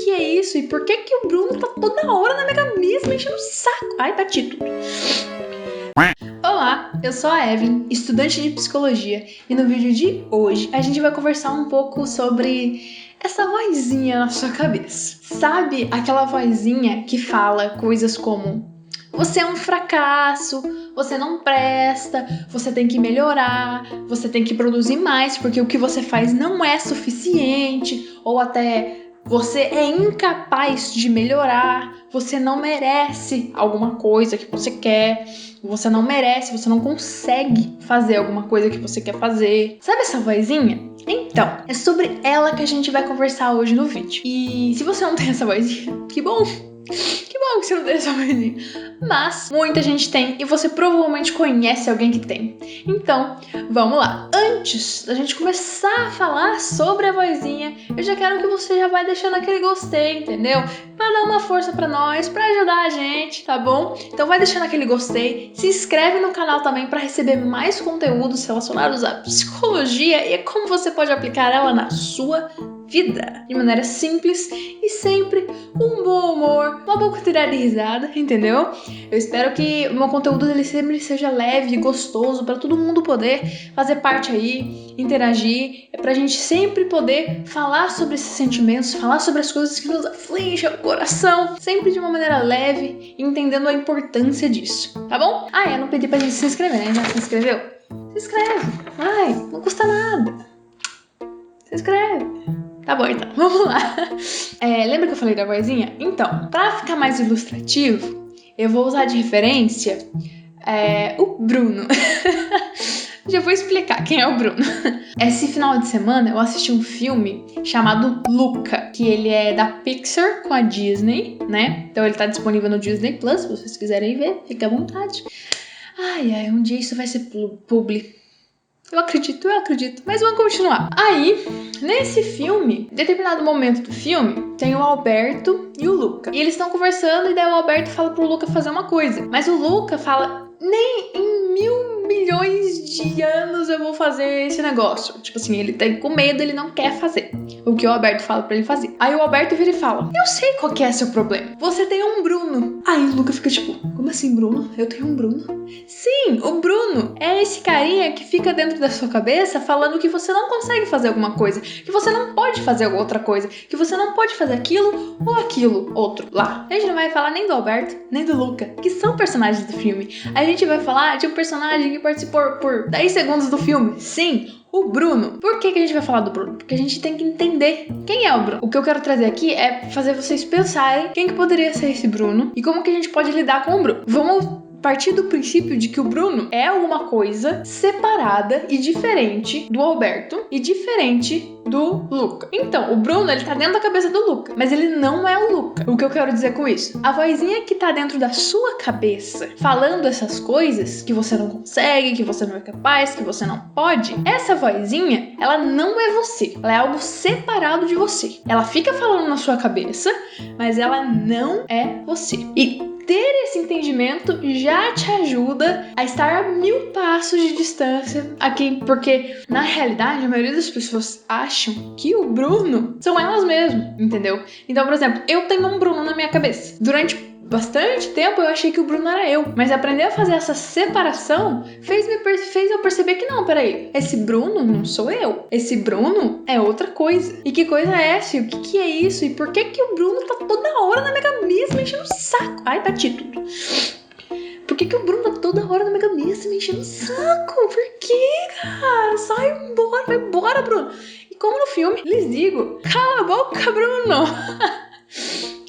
que é isso? E por que o Bruno tá toda hora na minha cabeça me enchendo o saco? Ai, bati tudo. Olá, eu sou a Evelyn, estudante de psicologia, e no vídeo de hoje a gente vai conversar um pouco sobre essa vozinha na sua cabeça. Sabe aquela vozinha que fala coisas como: você é um fracasso, você não presta, você tem que melhorar, você tem que produzir mais porque o que você faz não é suficiente, ou até você é incapaz de melhorar, você não merece alguma coisa que você quer, você não merece, você não consegue fazer alguma coisa que você quer fazer. Sabe essa vozinha? Então, é sobre ela que a gente vai conversar hoje no vídeo. E se você não tem essa vozinha, que bom! Que bom que você não tem essa vozinha. Mas muita gente tem e você provavelmente conhece alguém que tem. Então, vamos lá. Antes da gente começar a falar sobre a vozinha, eu já quero que você já vai deixando aquele gostei, entendeu? Pra dar uma força pra nós, pra ajudar a gente, tá bom? Então vai deixando aquele gostei, se inscreve no canal também pra receber mais conteúdos relacionados à psicologia e como você pode aplicar ela na sua vida, de maneira simples e sempre com um bom humor, uma boa quantidade de risada, entendeu? Eu espero que o meu conteúdo ele sempre seja leve e gostoso para todo mundo poder fazer parte aí, interagir, pra gente sempre poder falar sobre esses sentimentos, falar sobre as coisas que nos afligem o coração, sempre de uma maneira leve, entendendo a importância disso, tá bom? Eu não pedi pra gente se inscrever, né? Já se inscreveu? Se inscreve, não custa nada. Se inscreve. Tá bom, então, vamos lá. Lembra que eu falei da vozinha? Então, pra ficar mais ilustrativo, eu vou usar de referência o Bruno. Já vou explicar quem é o Bruno. Esse final de semana eu assisti um filme chamado Luca, que ele é da Pixar com a Disney, né? Então ele tá disponível no Disney Plus, se vocês quiserem ver, fique à vontade. Um dia isso vai ser publi. Eu acredito, mas vamos continuar. Aí, nesse filme, em determinado momento do filme, tem o Alberto e o Luca. E eles estão conversando e daí o Alberto fala pro Luca fazer uma coisa. Mas o Luca fala: nem em 1.000 milhões de anos eu vou fazer esse negócio. Tipo assim, ele tá com medo, ele não quer fazer o que o Alberto fala pra ele fazer. Aí o Alberto vira e fala: eu sei qual que é seu problema. Você tem um Bruno. Aí o Luca fica tipo: como assim, Bruno? Eu tenho um Bruno? Sim, o Bruno é esse carinha que fica dentro da sua cabeça falando que você não consegue fazer alguma coisa, que você não pode fazer outra coisa, que você não pode fazer aquilo ou aquilo outro lá. A gente não vai falar nem do Alberto, nem do Luca, que são personagens do filme. A gente vai falar de um personagem que participou por 10 segundos do filme. Sim, o Bruno. Por que a gente vai falar do Bruno? Porque a gente tem que entender quem é o Bruno. O que eu quero trazer aqui é fazer vocês pensarem quem que poderia ser esse Bruno e como que a gente pode lidar com o Bruno. Vamos partir do princípio de que o Bruno é alguma coisa separada e diferente do Alberto e diferente do Luca. Então, o Bruno, ele tá dentro da cabeça do Luca, mas ele não é o Luca. O que eu quero dizer com isso? A vozinha que tá dentro da sua cabeça, falando essas coisas que você não consegue, que você não é capaz, que você não pode, essa vozinha, ela não é você. Ela é algo separado de você. Ela fica falando na sua cabeça, mas ela não é você. E ter esse entendimento já te ajuda a estar a 1000 passos de distância aqui, porque na realidade a maioria das pessoas acham que o Bruno são elas mesmas, entendeu? Então, por exemplo, eu tenho um Bruno na minha cabeça. Durante bastante tempo eu achei que o Bruno era eu, mas aprender a fazer essa separação fez eu perceber que não, peraí, esse Bruno não sou eu, esse Bruno é outra coisa. E que coisa é essa? E o que é isso? E por que o Bruno tá toda hora na minha cabeça me enchendo o saco? Ai, bati tudo. Por que o Bruno tá toda hora na minha cabeça me enchendo o saco? Por que, cara? Sai embora, vai embora, Bruno. E como no filme, eles digam: cala a boca, Bruno.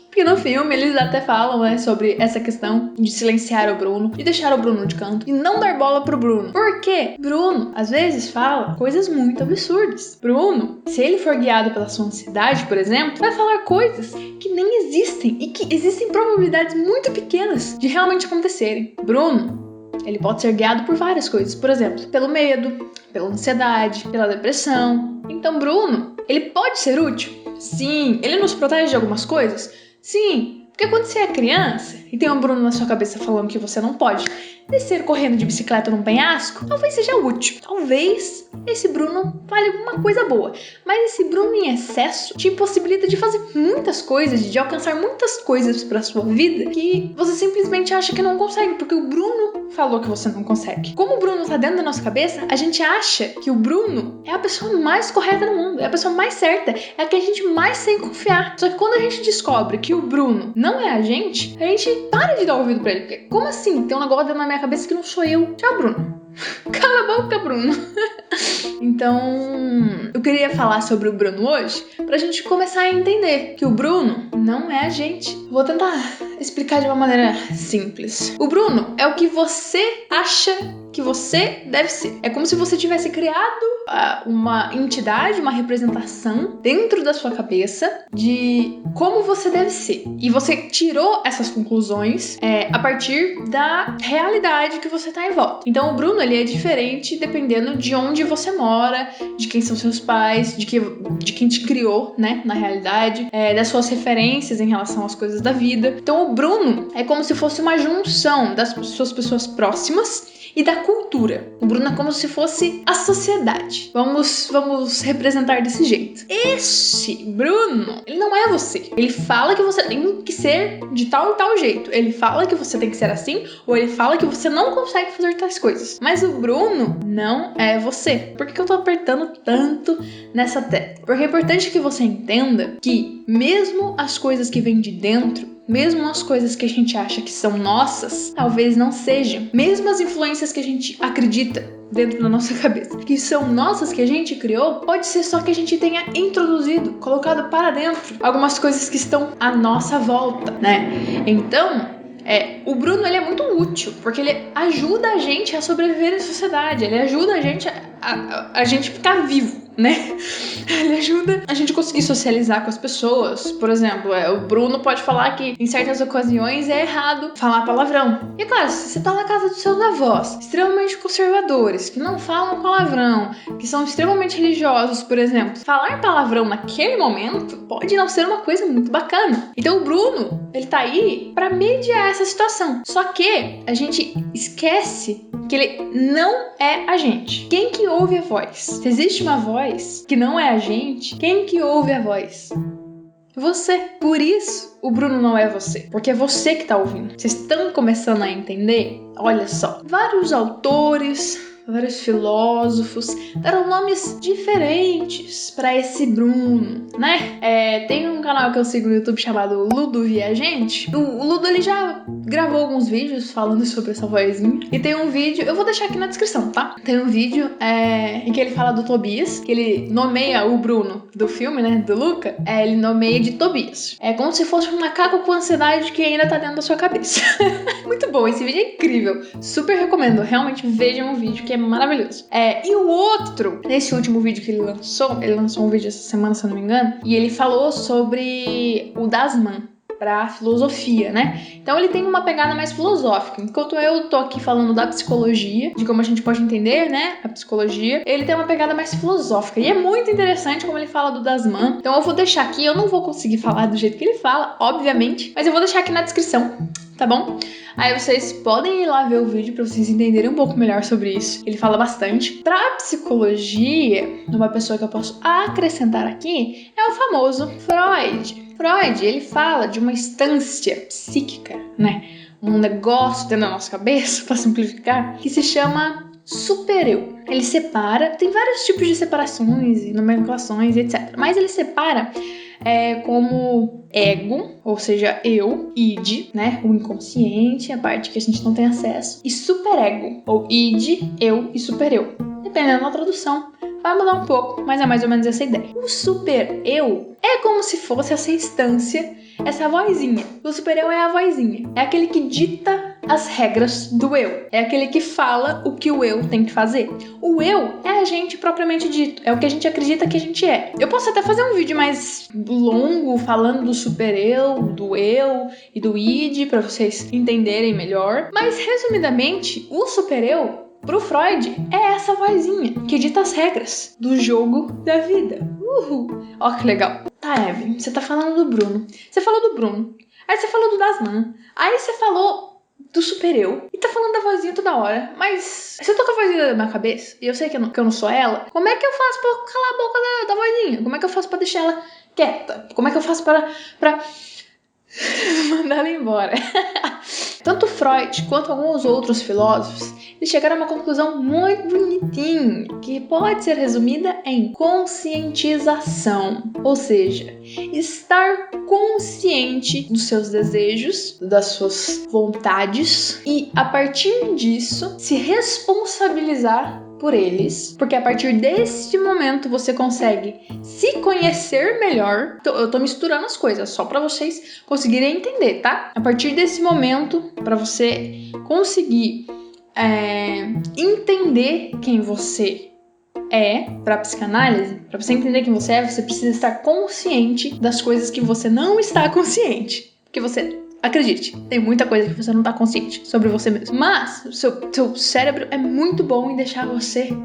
Porque no filme eles até falam, sobre essa questão de silenciar o Bruno, de deixar o Bruno de canto e não dar bola pro Bruno. Por quê? Bruno, às vezes, fala coisas muito absurdas. Bruno, se ele for guiado pela sua ansiedade, por exemplo, vai falar coisas que nem existem e que existem probabilidades muito pequenas de realmente acontecerem. Bruno, ele pode ser guiado por várias coisas, por exemplo, pelo medo, pela ansiedade, pela depressão. Então, Bruno, ele pode ser útil? Sim. Ele nos protege de algumas coisas? Sim. Porque quando você é criança e tem um Bruno na sua cabeça falando que você não pode descer correndo de bicicleta num penhasco, talvez seja útil. Talvez esse Bruno fale alguma coisa boa. Mas esse Bruno em excesso te impossibilita de fazer muitas coisas, de alcançar muitas coisas pra sua vida que você simplesmente acha que não consegue, porque o Bruno falou que você não consegue. Como o Bruno tá dentro da nossa cabeça, a gente acha que o Bruno é a pessoa mais correta do mundo, é a pessoa mais certa, é a que a gente mais tem que confiar. Só que quando a gente descobre que o Bruno não é a gente para de dar ouvido pra ele. Porque como assim? Tem um negócio dentro da minha cabeça que não sou eu. Tchau, Bruno. Cala a boca, Bruno. Então, eu queria falar sobre o Bruno hoje pra gente começar a entender que o Bruno não é a gente. Vou tentar explicar de uma maneira simples. O Bruno é o que você acha que você deve ser. É como se você tivesse criado uma entidade, uma representação dentro da sua cabeça de como você deve ser. E você tirou essas conclusões a partir da realidade que você tá em volta. Então o Bruno, ele é diferente dependendo de onde você mora, de quem são seus pais, de quem te criou, né, na realidade, das suas referências em relação às coisas da vida. Então o Bruno é como se fosse uma junção das suas pessoas próximas e da cultura. O Bruno é como se fosse a sociedade. Vamos representar desse jeito. Esse Bruno, ele não é você. Ele fala que você tem que ser de tal e tal jeito. Ele fala que você tem que ser assim, ou ele fala que você não consegue fazer tais coisas. Mas o Bruno não é você. Por que eu tô apertando tanto nessa tecla? Porque é importante que você entenda que mesmo as coisas que vêm de dentro, mesmo as coisas que a gente acha que são nossas, talvez não sejam. Mesmo as influências que a gente acredita dentro da nossa cabeça, que são nossas, que a gente criou, pode ser só que a gente tenha introduzido, colocado para dentro algumas coisas que estão à nossa volta, né? Então, o Bruno, ele é muito útil, porque ele ajuda a gente a sobreviver em sociedade, ele ajuda a gente ficar vivo, né? Ele ajuda a gente conseguir socializar com as pessoas. Por exemplo, o Bruno pode falar que em certas ocasiões é errado falar palavrão. E claro, se você tá na casa dos seus avós, extremamente conservadores, que não falam palavrão, que são extremamente religiosos, por exemplo, falar palavrão naquele momento pode não ser uma coisa muito bacana. Então o Bruno, ele tá aí pra mediar essa situação. Só que a gente esquece que ele não é a gente. Quem que ouve a voz? Se existe uma voz que não é a gente, quem que ouve a voz? Você. Por isso, o Bruno não é você. Porque é você que tá ouvindo. Vocês estão começando a entender? Olha só. Vários autores, vários filósofos deram nomes diferentes para esse Bruno, né? Tem um canal que eu sigo no YouTube chamado Ludo Viajante. O Ludo, ele já gravou alguns vídeos falando sobre essa vozinha. E tem um vídeo, eu vou deixar aqui na descrição, tá? Tem um vídeo em que ele fala do Tobias, que ele nomeia o Bruno do filme, né? Do Luca. Ele nomeia de Tobias. É como se fosse um macaco com ansiedade que ainda tá dentro da sua cabeça. Muito bom, esse vídeo é incrível. Super recomendo, realmente vejam o vídeo, que é maravilhoso. E o outro, nesse último vídeo que ele lançou um vídeo essa semana, se eu não me engano, e ele falou sobre o Dasman para filosofia, né? Então ele tem uma pegada mais filosófica. Enquanto eu tô aqui falando da psicologia, de como a gente pode entender, né, a psicologia, ele tem uma pegada mais filosófica. E é muito interessante como ele fala do Dasman. Então eu vou deixar aqui, eu não vou conseguir falar do jeito que ele fala, obviamente, mas eu vou deixar aqui na descrição, tá bom? Aí vocês podem ir lá ver o vídeo pra vocês entenderem um pouco melhor sobre isso. Ele fala bastante. Pra psicologia, uma pessoa que eu posso acrescentar aqui é o famoso Freud. Freud, ele fala de uma instância psíquica, né? Um negócio dentro da nossa cabeça, pra simplificar, que se chama supereu. Ele separa, tem vários tipos de separações e nomenclações, etc. Mas ele separa como ego, ou seja, eu, id, né, o inconsciente, a parte que a gente não tem acesso, e superego, ou id, eu e supereu. Dependendo da tradução, vai mudar um pouco, mas é mais ou menos essa ideia. O super-eu é como se fosse essa instância, essa vozinha. O super-eu é a vozinha, é aquele que dita as regras do eu. É aquele que fala o que o eu tem que fazer. O eu é a gente propriamente dito, é o que a gente acredita que a gente é. Eu posso até fazer um vídeo mais longo falando do super-eu, do eu e do id, pra vocês entenderem melhor. Mas, resumidamente, o super-eu, pro Freud, é essa vozinha que dita as regras do jogo da vida. Ó que legal. Tá, Evelyn, você tá falando do Bruno. Você falou do Bruno. Aí você falou do Dasman. Aí você falou do Super Eu. E tá falando da vozinha toda hora. Mas se eu tô com a vozinha na minha cabeça, e eu sei que eu não sou ela, como é que eu faço pra calar a boca da vozinha? Como é que eu faço pra deixar ela quieta? Como é que eu faço pra mandar ela embora? Tanto Freud quanto alguns outros filósofos, eles chegaram a uma conclusão muito bonitinha, que pode ser resumida em conscientização, ou seja, estar consciente dos seus desejos, das suas vontades e, a partir disso, se responsabilizar por eles, porque a partir deste momento você consegue se conhecer melhor. Eu tô misturando as coisas só para vocês conseguirem entender, tá? A partir desse momento, para você conseguir entender quem você é para psicanálise, para você entender quem você é, você precisa estar consciente das coisas que você não está consciente, porque você acredite, tem muita coisa que você não tá consciente sobre você mesmo. Mas o seu cérebro é muito bom em deixar você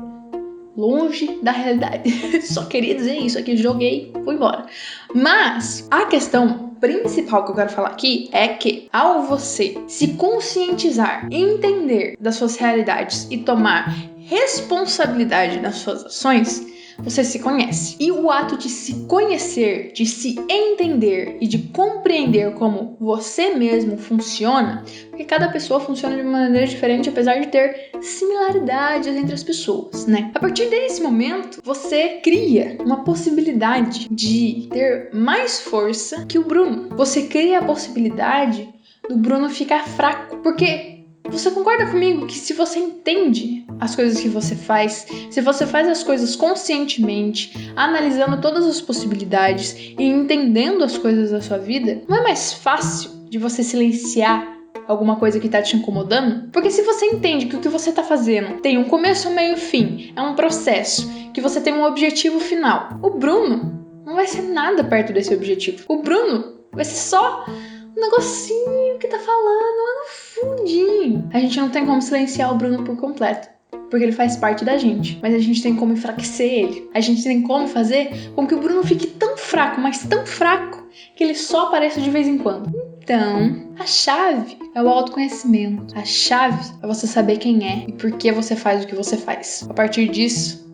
longe da realidade. Só queria dizer isso aqui, joguei, fui embora. Mas a questão principal que eu quero falar aqui é que, ao você se conscientizar, entender das suas realidades e tomar responsabilidade das suas ações, você se conhece. E o ato de se conhecer, de se entender e de compreender como você mesmo funciona, porque cada pessoa funciona de uma maneira diferente, apesar de ter similaridades entre as pessoas, né? A partir desse momento, você cria uma possibilidade de ter mais força que o Bruno. Você cria a possibilidade do Bruno ficar fraco, porque você concorda comigo que se você entende as coisas que você faz, se você faz as coisas conscientemente, analisando todas as possibilidades e entendendo as coisas da sua vida, não é mais fácil de você silenciar alguma coisa que tá te incomodando? Porque se você entende que o que você tá fazendo tem um começo, meio e fim, é um processo, que você tem um objetivo final, o Bruno não vai ser nada perto desse objetivo. O Bruno vai ser só um negocinho que tá falando lá no fundinho. A gente não tem como silenciar o Bruno por completo, porque ele faz parte da gente, mas a gente tem como enfraquecer ele. A gente tem como fazer com que o Bruno fique tão fraco, mas tão fraco, que ele só apareça de vez em quando. Então, a chave é o autoconhecimento. A chave é você saber quem é e por que você faz o que você faz. A partir disso,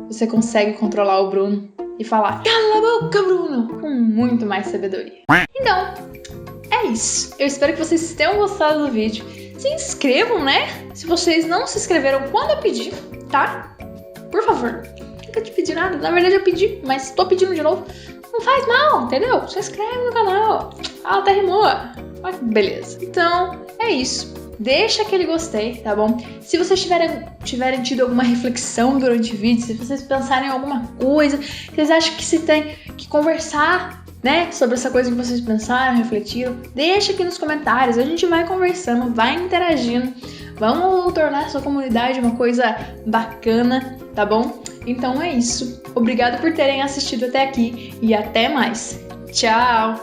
você consegue controlar o Bruno e falar: cala a boca, Bruno! Com muito mais sabedoria. Então, é isso. Eu espero que vocês tenham gostado do vídeo. Se inscrevam, né? Se vocês não se inscreveram quando eu pedi, tá? Por favor. Nunca te pedi nada. Na verdade eu pedi, mas tô pedindo de novo. Não faz mal, entendeu? Se inscreve no canal. Ah, até rimou. Ah, beleza. Então, é isso. Deixa aquele gostei, tá bom? Se vocês tiverem tido alguma reflexão durante o vídeo, se vocês pensarem em alguma coisa, vocês acham que se tem que conversar, né, sobre essa coisa que vocês pensaram, refletiram, deixa aqui nos comentários, a gente vai conversando, vai interagindo, vamos tornar essa comunidade uma coisa bacana, tá bom? Então é isso, obrigado por terem assistido até aqui e até mais, tchau!